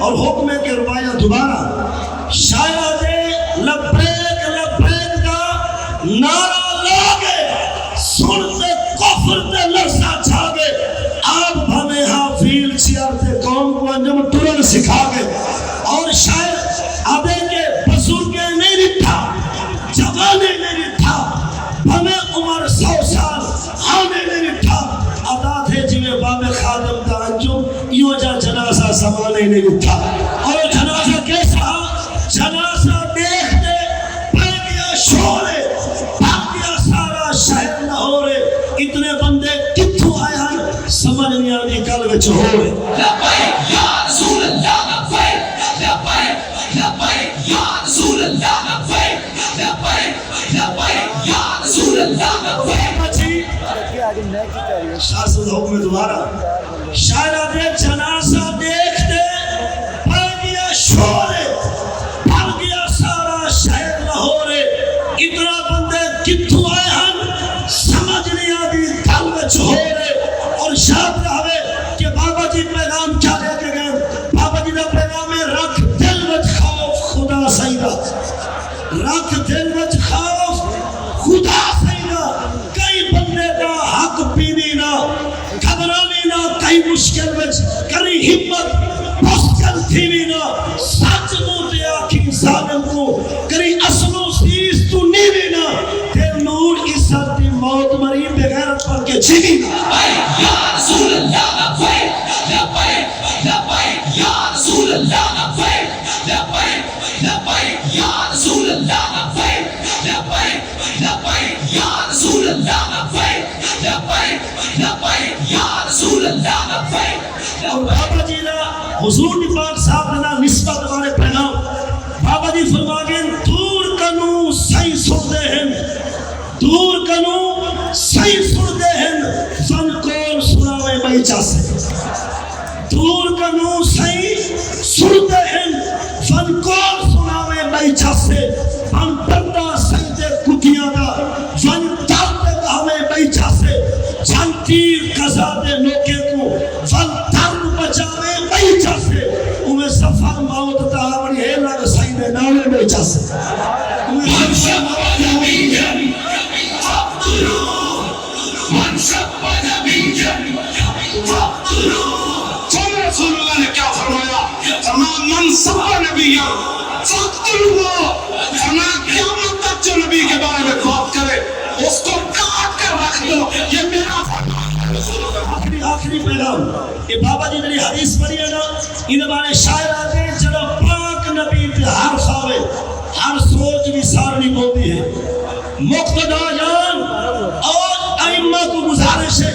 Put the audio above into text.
اور حکم ہے کہ روایہ دوبارہ شاید لبیک لبیک کا نعرہ لاگے سنتے کفر تے لرزہ چھاگے آپ ہمیں ہاں ویل چیئر تے قوم کو انجم ٹرن سکھا گے اور شاید آدھے کے بزرگے نہیں رکھا جوانے نہیں رکھا ہمیں عمر 100 سال آنے نہیں رکھا ادا تھے جنہیں باب خادم دا انجم یوں جا جنازہ زمانے نہیں رکھا اور جنازہ کیسا جنازہ دیکھ دے پہ گیا شورے بھاگ گیا سارا شہر لاہورے اتنے بندے کتھو آیا سمجھ نہیں آنی کل وچ ہوئے لبیک یا رسول اللہ لبیک لبیک لبیک یا رسول اللہ لبیک لبیک لبیک یا رسول اللہ لبیک شاہد حکم دوبارہ شاید جنازہ دیکھتے پہ گیا شورے بھاگ گیا سارا شہر لاہورے اتنا بندے کتھو آئے ہن سمجھ نہیں آدھی کل وچ ہوئے اور شاید رہے کہ بابا جی پیغام کیا لے کے گئے بابا جی دا پیغام ہے رکھ دل وچ خوف خدا سیدہ رکھ دل وچ خوف خدا سیدہ کئی بندے دا حق پیوی نہ گھبرانی نہ کئی مشکل وچ کری ہمت مشکل تھیوی نہ سچ موتے آکھی ظالم کو کری اصلو سیز تو نیوی نہ تیر نور عزت دی موت مری بغیرت پر کے جیوی نہ لبیک یا رسول اللہ لبیک لبیک لبیک یا رسول اللہ لبیک لبیک لبیک یا رسول اللہ لبیک لبیک لبیک یا رسول اللہ لبیک لبیک لبیک یا رسول اللہ لبیک اور بابا جی نے حضور پاک صاحب نے نسبت والے پیغام بابا جی فرما گئے دور کنو صحیح سن دے ہیں دور کنو صحیح سن دے ہیں فن کول سناوے بیچا سے دور کنو صحیح سن دے ہیں فن کول سناوے بیچا سے فن پردہ سجدے کتیاں دا فن درد کہوے بیچا سے جن تیر قضا دے نوکے کو فن درد بچاوے بیچا سے انہیں سفر موت تاوری ہے لگ سائنے ناوے بیچا سے من شب نبیًا فاقتلوه من شب نبیًا فاقتلوه چلے رسول اللہ نے کیا فرمایا فرمایا من سب نبیًا فاقتلوه فرمایا قیامت تک جو نبی کے بارے میں بات کرے اس کو کاٹ کر رکھ دو یہ میرا آخری پیغام یہ بابا جی نے حدیث پڑھی ہے نا ان بارے شاعر آتے ہیں جب پاک نبی تے ہر خاوے ہر سوچ بھی سارنی بولتی ہے مقتدیان اور ائمہ کو گزارش ہے